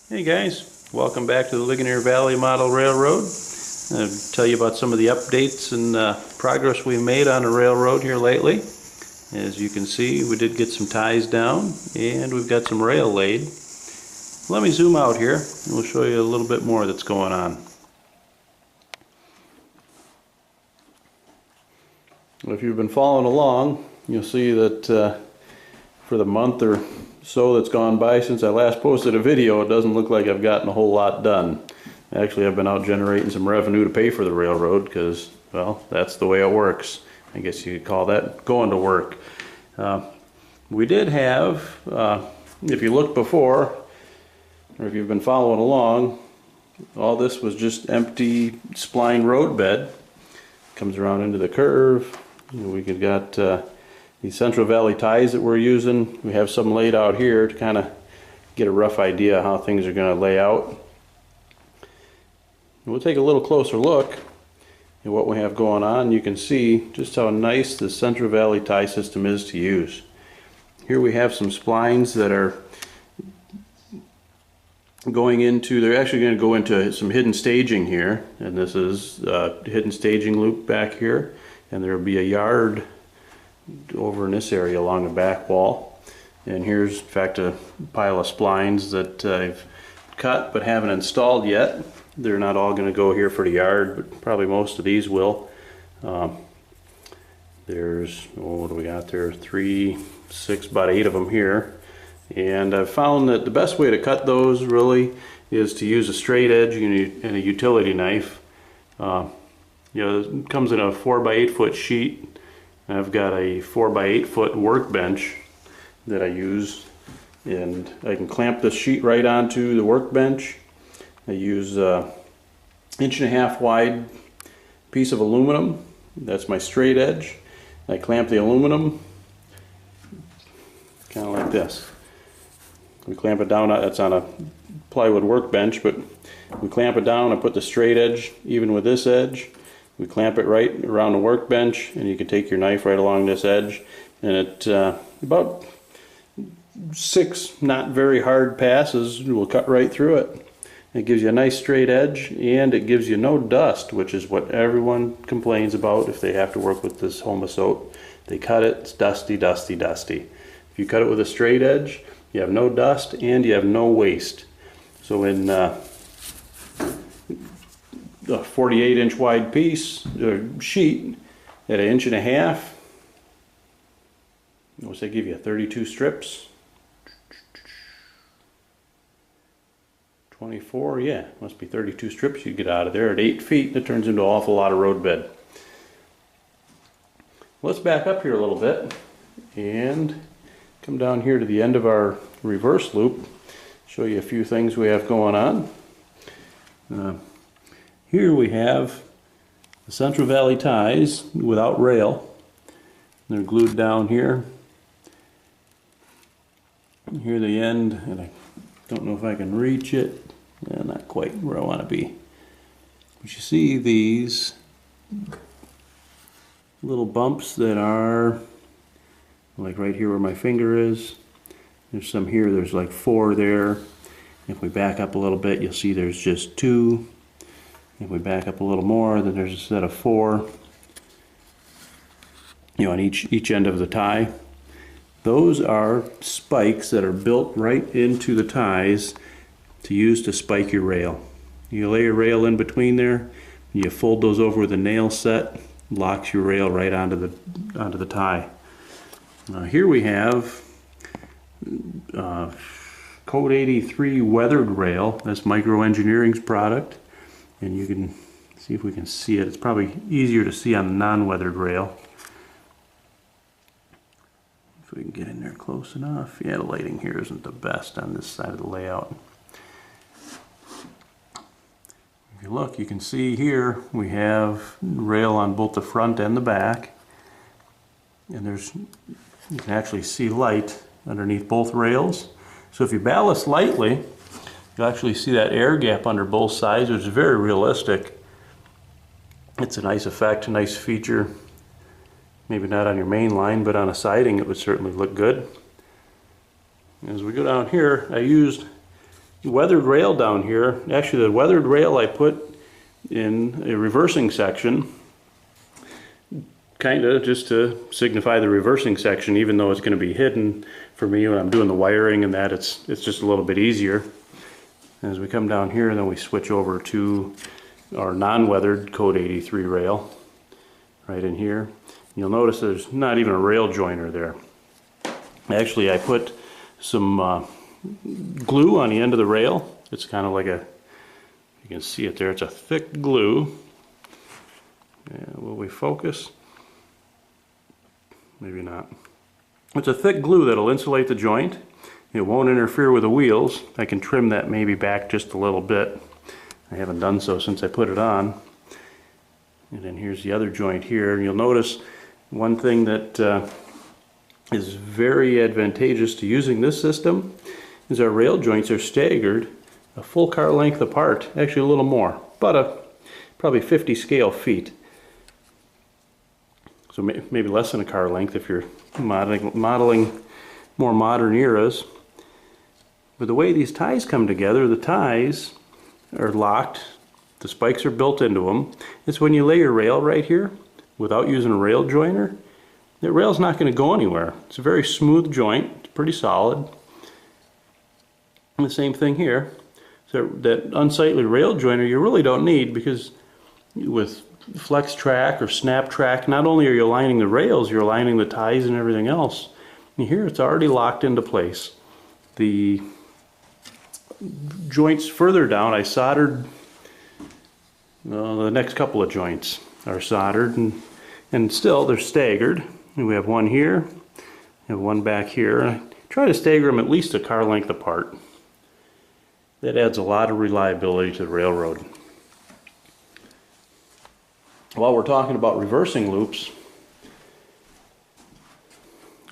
Hey guys, welcome back to the Ligonier Valley Model Railroad. I'll tell you about some of the updates and progress we've made on the railroad here lately. As you can see, we did get some ties down and we've got some rail laid. Let me zoom out here and we'll show you a little bit more that's going on. If you've been following along, you'll see that for the month or so that's gone by since I last posted a video, it doesn't look like I've gotten a whole lot done. Actually, I've been out generating some revenue to pay for the railroad because, well, that's the way it works. I guess you could call that going to work. We did have, if you looked before, or if you've been following along, all this was just empty spline road bed. Comes around into the curve. We could got these Central Valley ties that we're using. We have some laid out here to kind of get a rough idea how things are going to lay out. We'll take a little closer look at what we have going on. You can see just how nice the Central Valley tie system is to use. Here we have some splines that are going into, they're actually going to go into some hidden staging here, and this is a hidden staging loop back here, and there will be a yard over in this area along the back wall. And here's in fact a pile of splines that I've cut but haven't installed yet. They're not all going to go here for the yard, but probably most of these will. There's, what do we got there, 3, 6, about 8 of them here. And I've found that the best way to cut those really is to use a straight edge and a utility knife. You know, it comes in a 4x8 foot sheet. I've got a 4x8 foot workbench that I use, and I can clamp this sheet right onto the workbench. I use a 1.5 wide piece of aluminum. That's my straight edge. I clamp the aluminum kind of like this. We clamp it down, that's on a plywood workbench, but we clamp it down and put the straight edge even with this edge. We clamp it right around the workbench, and you can take your knife right along this edge, and it about 6 not very hard passes will cut right through it. It gives you a nice straight edge, and it gives you no dust, which is what everyone complains about if they have to work with this Homasote. They cut it, it's dusty, dusty, dusty. If you cut it with a straight edge, you have no dust and you have no waste. So in a 48-inch wide piece or sheet at 1.5 inches, what's that give you? 32 strips? 24, yeah, must be 32 strips you get out of there at 8 feet. That turns into an awful lot of road bed. Let's back up here a little bit and come down here to the end of our reverse loop, show you a few things we have going on. Here we have the Central Valley ties without rail. They're glued down here. Here the end, and I don't know if I can reach it. Not quite where I want to be. But you see these little bumps that are like right here where my finger is. There's some here, there's like 4 there. If we back up a little bit, you'll see there's just 2. If we back up a little more, then there's a set of 4, you know, on each end of the tie. Those are spikes that are built right into the ties to use to spike your rail. You lay your rail in between there, you fold those over with a nail set, locks your rail right onto the tie. Here we have Code 83 weathered rail. That's Micro Engineering's product. And you can see if we can see it. It's probably easier to see on the non-weathered rail. If we can get in there close enough. Yeah, the lighting here isn't the best on this side of the layout. If you look, you can see here we have rail on both the front and the back. And you can actually see light underneath both rails. So if you ballast lightly, you'll actually see that air gap under both sides, which is very realistic. It's a nice effect, a nice feature. Maybe not on your main line, but on a siding it would certainly look good. As we go down here, I used weathered rail down here. Actually, the weathered rail I put in a reversing section, kind of just to signify the reversing section, even though it's going to be hidden for me when I'm doing the wiring and that. It's just a little bit easier. As we come down here, and then we switch over to our non-weathered Code 83 rail right in here. You'll notice there's not even a rail joiner there. Actually, I put some glue on the end of the rail. It's kind of like a, you can see it there, it's a thick glue. And will we focus? Maybe not. It's a thick glue that'll insulate the joint. It won't interfere with the wheels. I can trim that maybe back just a little bit. I haven't done so since I put it on. And then here's the other joint here. And you'll notice one thing that is very advantageous to using this system is our rail joints are staggered a full car length apart, actually a little more, but probably 50 scale feet. So maybe less than a car length if you're modeling more modern eras. But the way these ties come together, the ties are locked, the spikes are built into them. It's when you lay your rail right here without using a rail joiner, that rail's not going to go anywhere. It's a very smooth joint, it's pretty solid. And the same thing here. So that unsightly rail joiner you really don't need, because with flex track or snap track, not only are you aligning the rails, you're aligning the ties and everything else. And here it's already locked into place. The joints further down, I soldered, the next couple of joints are soldered, and still they're staggered. And we have one here, we have one back here. I try to stagger them at least a car length apart. That adds a lot of reliability to the railroad. While we're talking about reversing loops,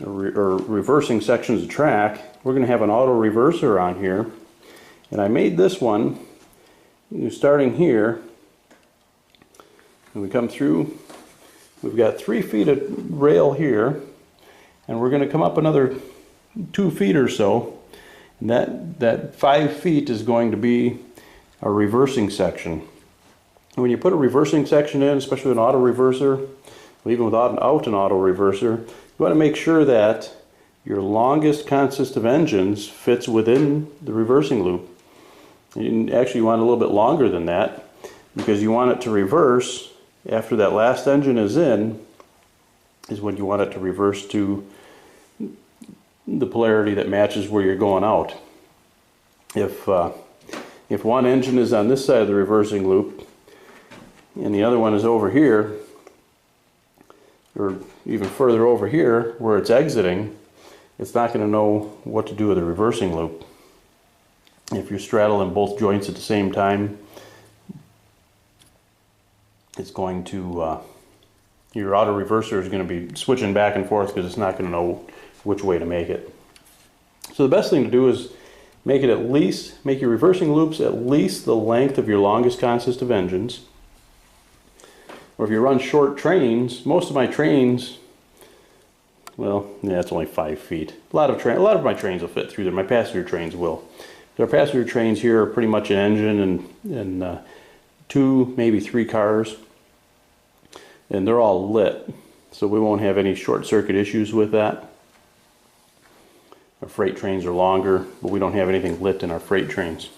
or reversing sections of track, we're going to have an auto reverser on here. And I made this one starting here, and we come through, we've got 3 feet of rail here, and we're going to come up another 2 feet or so, and that 5 feet is going to be a reversing section. And when you put a reversing section in, especially an auto reverser, or even without an auto reverser, you want to make sure that your longest consist of engines fits within the reversing loop. You actually want a little bit longer than that, because you want it to reverse after that last engine is in, is when you want it to reverse to the polarity that matches where you're going out. If one engine is on this side of the reversing loop and the other one is over here, or even further over here where it's exiting, it's not going to know what to do with the reversing loop. If you're straddling both joints at the same time, it's going to, your auto reverser is going to be switching back and forth because it's not going to know which way to make it. So the best thing to do is make your reversing loops at least the length of your longest consist of engines. Or if you run short trains, most of my trains, well, yeah, it's only 5 feet. A lot of my trains will fit through there. My passenger trains will. Our passenger trains here are pretty much an engine and 2, maybe 3 cars, and they're all lit, so we won't have any short circuit issues with that. Our freight trains are longer, but we don't have anything lit in our freight trains.